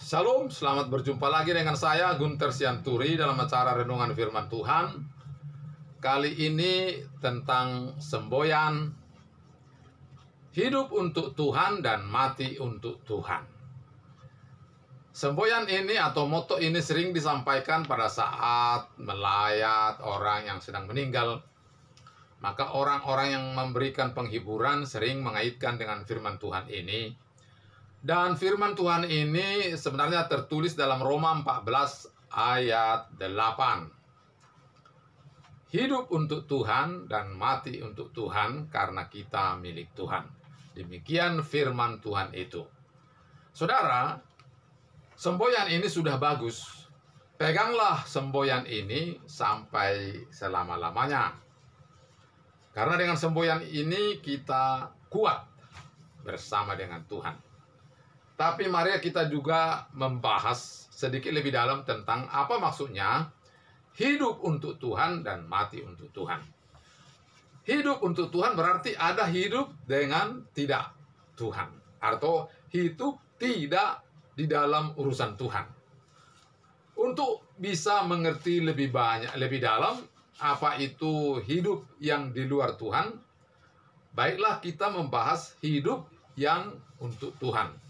Shalom, selamat berjumpa lagi dengan saya Gunter Sianturi dalam acara Renungan Firman Tuhan. Kali ini tentang semboyan, hidup untuk Tuhan dan mati untuk Tuhan. Semboyan ini atau motto ini sering disampaikan pada saat melayat orang yang sedang meninggal. Maka orang-orang yang memberikan penghiburan sering mengaitkan dengan firman Tuhan ini. Dan firman Tuhan ini sebenarnya tertulis dalam Roma 14 ayat 8. Hidup untuk Tuhan dan mati untuk Tuhan karena kita milik Tuhan. Demikian firman Tuhan itu. Saudara, semboyan ini sudah bagus. Peganglah semboyan ini sampai selama-lamanya. Karena dengan semboyan ini kita kuat bersama dengan Tuhan. Tapi mari kita juga membahas sedikit lebih dalam tentang apa maksudnya hidup untuk Tuhan dan mati untuk Tuhan. Hidup untuk Tuhan berarti ada hidup dengan tidak Tuhan. Atau hidup tidak di dalam urusan Tuhan. Untuk bisa mengerti lebih banyak, lebih dalam apa itu hidup yang di luar Tuhan, baiklah kita membahas hidup yang untuk Tuhan.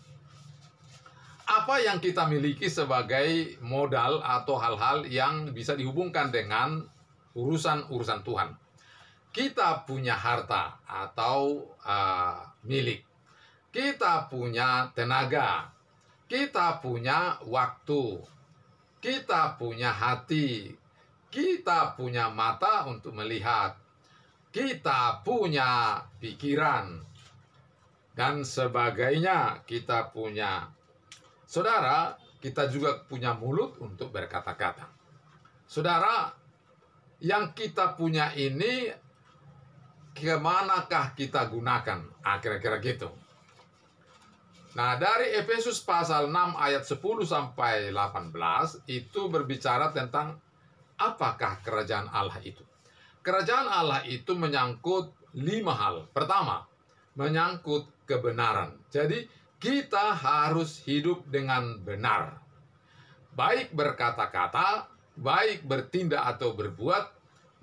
Apa yang kita miliki sebagai modal atau hal-hal yang bisa dihubungkan dengan urusan-urusan Tuhan. Kita punya harta atau milik. Kita punya tenaga. Kita punya waktu. Kita punya hati. Kita punya mata untuk melihat. Kita punya pikiran. Dan sebagainya. Kita punya. Saudara, kita juga punya mulut untuk berkata-kata. Saudara, yang kita punya ini, kemanakah kita gunakan? Kira-kira gitu. Nah, dari Efesus pasal 6 ayat 10 sampai 18, itu berbicara tentang apakah kerajaan Allah itu. Kerajaan Allah itu menyangkut 5 hal. Pertama, menyangkut kebenaran. Jadi, kita harus hidup dengan benar. Baik berkata-kata, baik bertindak atau berbuat,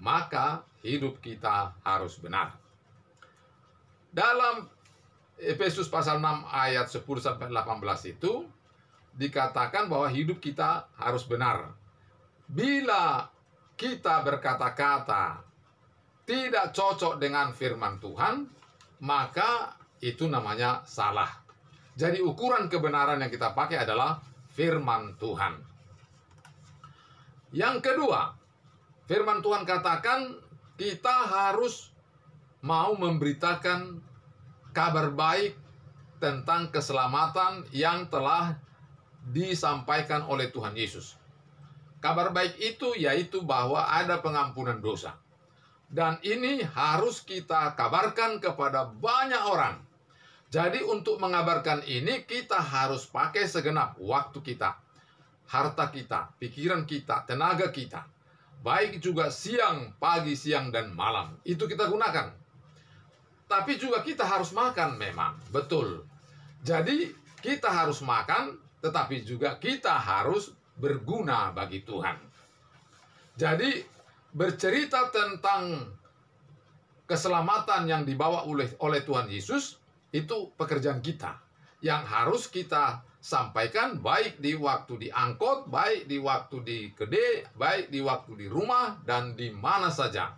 maka hidup kita harus benar. Dalam Efesus pasal 6 ayat 10 sampai 18 itu dikatakan bahwa hidup kita harus benar. Bila kita berkata-kata tidak cocok dengan firman Tuhan, maka itu namanya salah. Jadi ukuran kebenaran yang kita pakai adalah firman Tuhan. Yang kedua, firman Tuhan katakan kita harus mau memberitakan kabar baik tentang keselamatan yang telah disampaikan oleh Tuhan Yesus. Kabar baik itu yaitu bahwa ada pengampunan dosa. Dan ini harus kita kabarkan kepada banyak orang. Jadi untuk mengabarkan ini kita harus pakai segenap waktu kita, harta kita, pikiran kita, tenaga kita. Baik juga siang, pagi, siang, dan malam. Itu kita gunakan. Tapi juga kita harus makan memang, betul. Jadi kita harus makan, tetapi juga kita harus berguna bagi Tuhan. Jadi bercerita tentang keselamatan yang dibawa oleh Tuhan Yesus, itu pekerjaan kita yang harus kita sampaikan baik di waktu di angkot, baik di waktu di kedai, baik di waktu di rumah, dan di mana saja.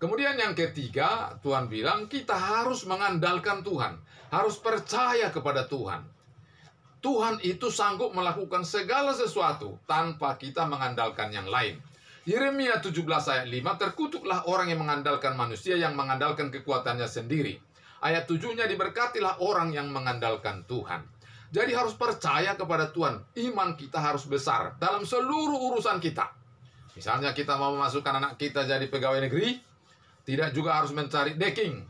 Kemudian yang ketiga, Tuhan bilang kita harus mengandalkan Tuhan, harus percaya kepada Tuhan. Tuhan itu sanggup melakukan segala sesuatu tanpa kita mengandalkan yang lain. Yeremia 17 ayat 5, terkutuklah orang yang mengandalkan manusia, yang mengandalkan kekuatannya sendiri. Ayat 7-nya, diberkatilah orang yang mengandalkan Tuhan. Jadi harus percaya kepada Tuhan. Iman kita harus besar dalam seluruh urusan kita. Misalnya kita mau memasukkan anak kita jadi pegawai negeri, tidak juga harus mencari daging.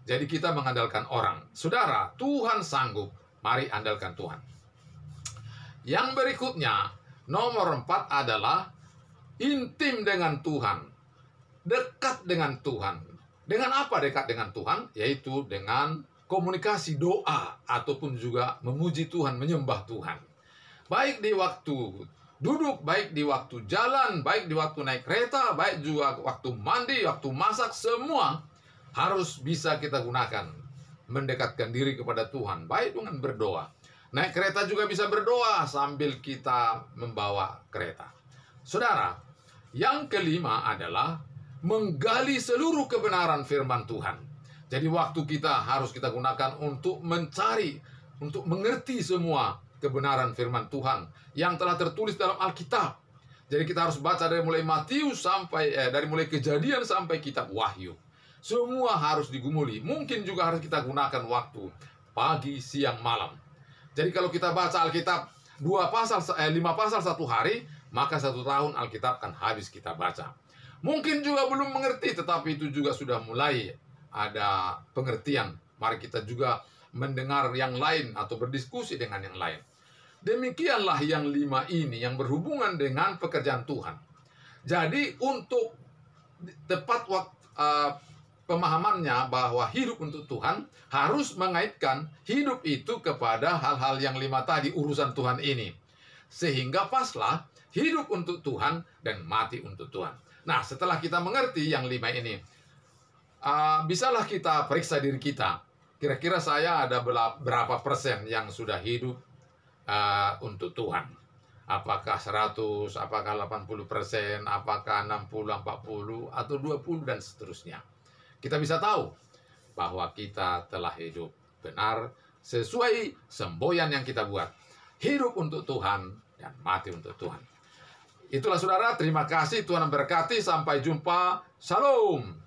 Jadi kita mengandalkan orang. Saudara, Tuhan sanggup. Mari andalkan Tuhan. Yang berikutnya, nomor 4 adalah intim dengan Tuhan. Dekat dengan Tuhan. Dengan apa dekat dengan Tuhan? Yaitu dengan komunikasi doa ataupun juga memuji Tuhan, menyembah Tuhan. Baik di waktu duduk, baik di waktu jalan, baik di waktu naik kereta, baik juga waktu mandi, waktu masak, semua harus bisa kita gunakan mendekatkan diri kepada Tuhan, baik dengan berdoa. Naik kereta juga bisa berdoa sambil kita membawa kereta. Saudara, yang kelima adalah menggali seluruh kebenaran firman Tuhan. Jadi waktu kita harus kita gunakan untuk mencari, untuk mengerti semua kebenaran firman Tuhan yang telah tertulis dalam Alkitab. Jadi kita harus baca dari mulai Matius sampai dari mulai Kejadian sampai kitab Wahyu. Semua harus digumuli. Mungkin juga harus kita gunakan waktu pagi, siang, malam. Jadi kalau kita baca Alkitab 5 pasal 1 hari, maka 1 tahun Alkitab akan habis kita baca. Mungkin juga belum mengerti, tetapi itu juga sudah mulai ada pengertian. Mari kita juga mendengar yang lain atau berdiskusi dengan yang lain. Demikianlah yang 5 ini yang berhubungan dengan pekerjaan Tuhan. Jadi untuk tepat pemahamannya bahwa hidup untuk Tuhan harus mengaitkan hidup itu kepada hal-hal yang 5 tadi, urusan Tuhan ini. Sehingga paslah hidup untuk Tuhan dan mati untuk Tuhan. Nah, setelah kita mengerti yang 5 ini, bisalah kita periksa diri kita. Kira-kira saya ada berapa persen yang sudah hidup untuk Tuhan? Apakah 100, apakah 80%, apakah 60, 40, atau 20, dan seterusnya. Kita bisa tahu bahwa kita telah hidup benar sesuai semboyan yang kita buat. Hidup untuk Tuhan dan mati untuk Tuhan. Itulah saudara, terima kasih, Tuhan memberkati, sampai jumpa, shalom.